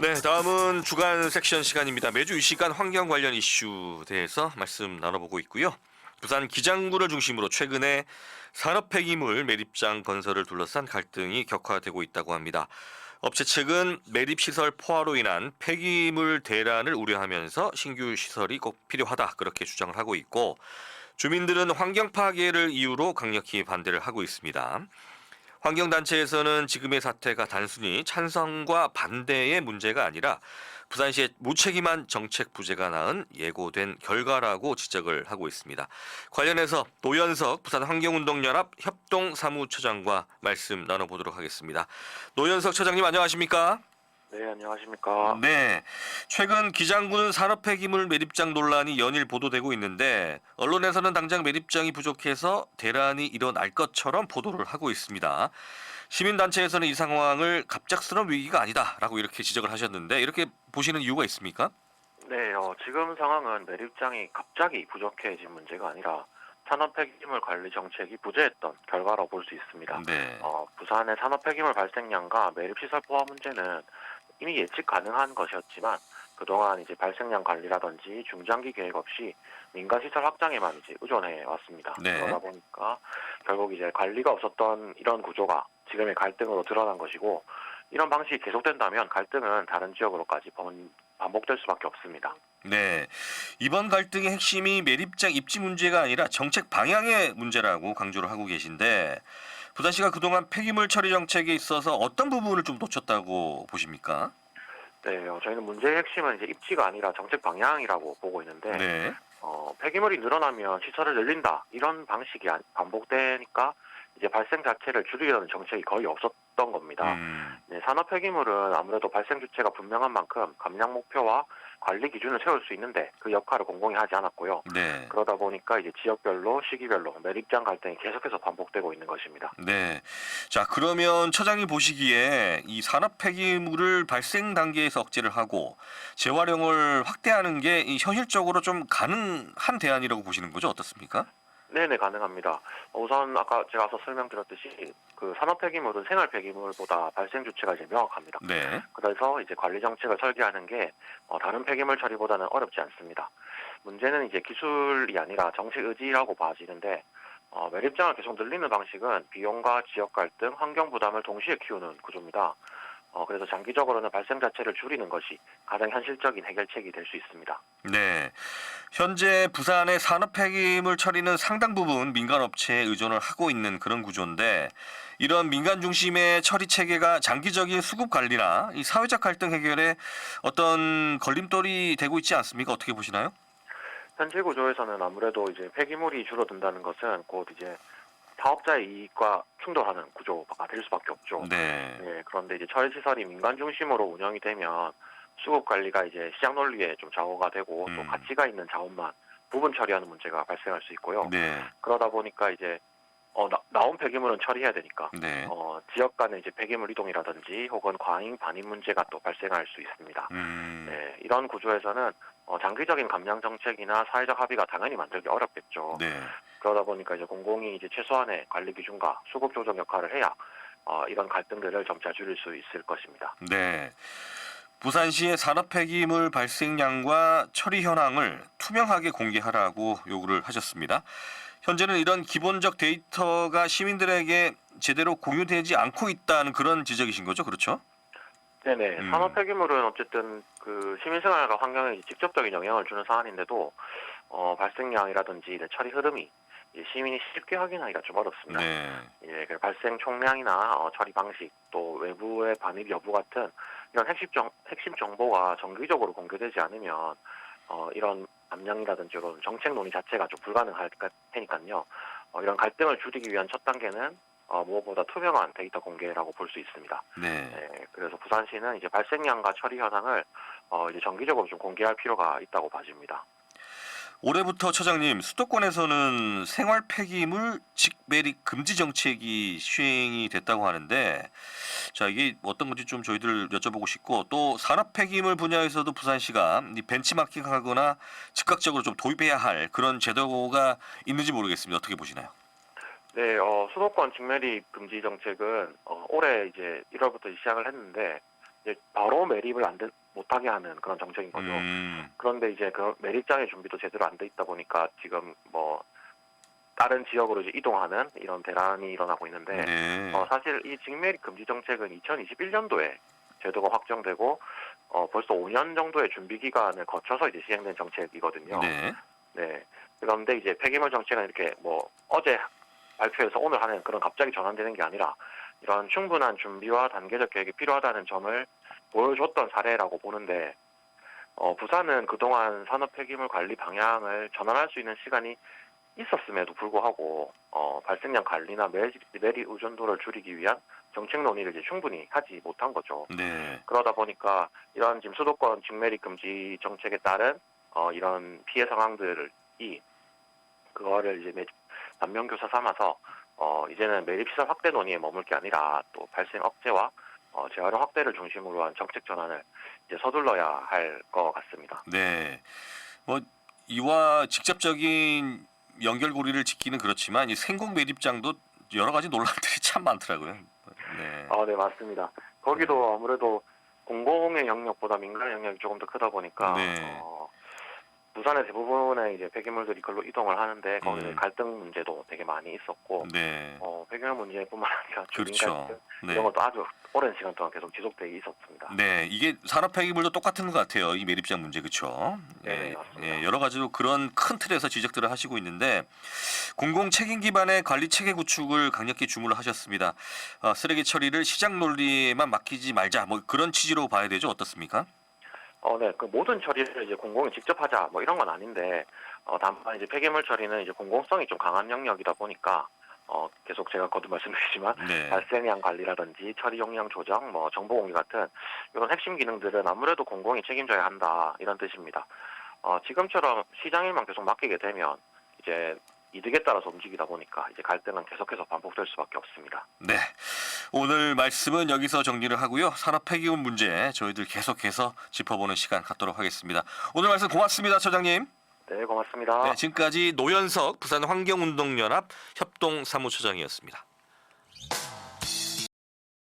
네, 다음은 주간 섹션 시간입니다. 매주 이 시간 환경 관련 이슈 대해서 말씀 나눠보고 있고요. 부산 기장구를 중심으로 최근에 산업 폐기물 매립장 건설을 둘러싼 갈등이 격화되고 있다고 합니다. 업체 측은 매립시설 포화로 인한 폐기물 대란을 우려하면서 신규 시설이 꼭 필요하다 그렇게 주장을 하고 있고, 주민들은 환경 파괴를 이유로 강력히 반대를 하고 있습니다. 환경단체에서는 지금의 사태가 단순히 찬성과 반대의 문제가 아니라 부산시의 무책임한 정책 부재가 낳은 예고된 결과라고 지적을 하고 있습니다. 관련해서 노현석 부산환경운동연합 협동사무처장과 말씀 나눠보도록 하겠습니다. 노현석 처장님 안녕하십니까? 네, 안녕하십니까. 네, 최근 기장군 산업 폐기물 매립장 논란이 연일 보도되고 있는데 언론에서는 당장 매립장이 부족해서 대란이 일어날 것처럼 보도를 하고 있습니다. 시민단체에서는 이 상황을 갑작스러운 위기가 아니다라고 이렇게 지적을 하셨는데 이렇게 보시는 이유가 있습니까? 네, 지금 상황은 매립장이 갑자기 부족해진 문제가 아니라 산업 폐기물 관리 정책이 부재했던 결과라고 볼 수 있습니다. 네. 부산의 산업 폐기물 발생량과 매립시설 포화 문제는 이미 예측 가능한 것이었지만 그동안 이제 발생량 관리라든지 중장기 계획 없이 민간 시설 확장에만 이제 의존해 왔습니다. 네. 그러다 보니까 결국 이제 관리가 없었던 이런 구조가 지금의 갈등으로 드러난 것이고, 이런 방식이 계속된다면 갈등은 다른 지역으로까지 반복될 수밖에 없습니다. 네, 이번 갈등의 핵심이 매립장 입지 문제가 아니라 정책 방향의 문제라고 강조를 하고 계신데 부산시가 그동안 폐기물 처리 정책에 있어서 어떤 부분을 좀 놓쳤다고 보십니까? 네, 저희는 문제의 핵심은 이제 입지가 아니라 정책 방향이라고 보고 있는데, 네. 폐기물이 늘어나면 시설을 늘린다 이런 방식이 반복되니까 이제 발생 자체를 줄이려는 정책이 거의 없었던 겁니다. 네, 산업 폐기물은 아무래도 발생 주체가 분명한 만큼 감량 목표와 관리 기준을 세울 수 있는데 그 역할을 공공히 하지 않았고요. 네. 그러다 보니까 이제 지역별로 시기별로 매립장 갈등이 계속해서 반복되고 있는 것입니다. 네. 자, 그러면 처장이 보시기에 이 산업 폐기물을 발생 단계에서 억제를 하고 재활용을 확대하는 게 이 현실적으로 좀 가능한 대안이라고 보시는 거죠? 어떻습니까? 네네, 가능합니다. 우선 아까 제가 앞서 설명드렸듯이 그 산업 폐기물은 생활 폐기물보다 발생 주체가 이제 명확합니다. 네. 그래서 이제 관리 정책을 설계하는 게 다른 폐기물 처리보다는 어렵지 않습니다. 문제는 이제 기술이 아니라 정책 의지라고 봐지는데, 매립장을 계속 늘리는 방식은 비용과 지역 갈등, 환경 부담을 동시에 키우는 구조입니다. 그래서 장기적으로는 발생 자체를 줄이는 것이 가장 현실적인 해결책이 될 수 있습니다. 네. 현재 부산의 산업 폐기물 처리는 상당 부분 민간 업체에 의존을 하고 있는 그런 구조인데 이런 민간 중심의 처리 체계가 장기적인 수급 관리나 이 사회적 갈등 해결에 어떤 걸림돌이 되고 있지 않습니까? 어떻게 보시나요? 현재 구조에서는 아무래도 이제 폐기물이 줄어든다는 것은 곧 이제 사업자의 이익과 충돌하는 구조가 될 수밖에 없죠. 네. 네, 그런데 이제 처리 시설이 민간 중심으로 운영이 되면 수급 관리가 이제 시장 논리에 좀 좌우가 되고 또 가치가 있는 자원만 부분 처리하는 문제가 발생할 수 있고요. 네. 그러다 보니까 이제 나온 폐기물은 처리해야 되니까 네. 지역 간의 이제 폐기물 이동이라든지 혹은 과잉 반입 문제가 또 발생할 수 있습니다. 네, 이런 구조에서는 장기적인 감량 정책이나 사회적 합의가 당연히 만들기 어렵겠죠. 네. 그러다 보니까 이제 공공이 이제 최소한의 관리 기준과 수급 조정 역할을 해야 이런 갈등들을 점차 줄일 수 있을 것입니다. 네. 부산시의 산업 폐기물 발생량과 처리 현황을 투명하게 공개하라고 요구를 하셨습니다. 현재는 이런 기본적 데이터가 시민들에게 제대로 공유되지 않고 있다는 그런 지적이신 거죠, 그렇죠? 네네. 산업 폐기물은 어쨌든 그 시민생활과 환경에 직접적인 영향을 주는 사안인데도 발생량이라든지 처리 흐름이 시민이 쉽게 확인하기가 좀 어렵습니다. 네. 예, 그 발생 총량이나 처리 방식, 또 외부의 반입 여부 같은 이런 핵심 정보가 정기적으로 공개되지 않으면 이런 감량이라든지 이런 정책 논의 자체가 좀 불가능할 테니까요. 이런 갈등을 줄이기 위한 첫 단계는 무엇보다 투명한 데이터 공개라고 볼 수 있습니다. 네. 네, 그래서 부산시는 이제 발생량과 처리 현황을 이제 정기적으로 좀 공개할 필요가 있다고 봐집니다. 올해부터 처장님, 수도권에서는 생활 폐기물 직매립 금지 정책이 시행이 됐다고 하는데, 자, 이게 어떤 건지 좀 저희들 여쭤보고 싶고, 또 산업 폐기물 분야에서도 부산시가 이 벤치마킹하거나 즉각적으로 좀 도입해야 할 그런 제도가 있는지 모르겠습니다. 어떻게 보시나요? 네, 수도권 직매립 금지 정책은 올해 이제 1월부터 시작을 했는데 이제 바로 매립을 못하게 하는 그런 정책인 거죠. 그런데 이제 그 매립장의 준비도 제대로 안 돼 있다 보니까 지금 뭐 다른 지역으로 이제 이동하는 이런 대란이 일어나고 있는데 네. 사실 이 직매립 금지 정책은 2021년도에 제도가 확정되고 벌써 5년 정도의 준비 기간을 거쳐서 이제 시행된 정책이거든요. 네. 네. 그런데 이제 폐기물 정책은 이렇게 뭐 어제 발표해서 오늘 하는 그런 갑자기 전환되는 게 아니라 이런 충분한 준비와 단계적 계획이 필요하다는 점을 보여줬던 사례라고 보는데 부산은 그동안 산업 폐기물 관리 방향을 전환할 수 있는 시간이 있었음에도 불구하고 발생량 관리나 매립 의존도를 줄이기 위한 정책 논의를 이제 충분히 하지 못한 거죠. 네. 그러다 보니까 이런 지금 수도권 직매립 금지 정책에 따른 이런 피해 상황들이 그거를 이제 반면교사 삼아서 이제는 매립시설 확대 논의에 머물 게 아니라 또 발생 억제와 재활용 확대를 중심으로 한 정책 전환을 이제 서둘러야 할 것 같습니다. 네. 뭐 이와 직접적인 연결고리를 짓기는 그렇지만 이 생곡 매립장도 여러 가지 논란들이 참 많더라고요. 네. 네, 맞습니다. 거기도 아무래도 공공의 영역보다 민간의 영역이 조금 더 크다 보니까 네. 부산의 대부분의 이제 폐기물들이 그걸로 이동을 하는데 거기는 갈등 문제도 되게 많이 있었고 네. 폐기물 문제뿐만 아니라 주민 그렇죠. 갈등 네. 이런 것도 아주 오랜 시간 동안 계속 지속되어 있었습니다. 네, 이게 산업 폐기물도 똑같은 것 같아요. 이 매립장 문제 그렇죠? 네, 맞습니다. 여러 가지로 그런 큰 틀에서 지적들을 하시고 있는데 공공 책임 기반의 관리 체계 구축을 강력히 주문을 하셨습니다. 쓰레기 처리를 시장 논리에만 맡기지 말자, 뭐 그런 취지로 봐야 되죠. 어떻습니까? 네, 그 모든 처리를 이제 공공이 직접 하자 뭐 이런 건 아닌데 다만 이제 폐기물 처리는 이제 공공성이 좀 강한 영역이다 보니까 계속 제가 거듭 말씀드리지만 네. 발생량 관리라든지 처리 용량 조정, 뭐 정보 공유 같은 이런 핵심 기능들은 아무래도 공공이 책임져야 한다 이런 뜻입니다. 지금처럼 시장일만 계속 맡기게 되면 이제 이득에 따라서 움직이다 보니까 이제 갈등은 계속해서 반복될 수밖에 없습니다. 네. 오늘 말씀은 여기서 정리를 하고요. 산업 폐기물 문제 저희들 계속해서 짚어보는 시간 갖도록 하겠습니다. 오늘 말씀 고맙습니다, 처장님. 네, 고맙습니다. 네, 지금까지 노현석 부산환경운동연합 협동사무처장이었습니다.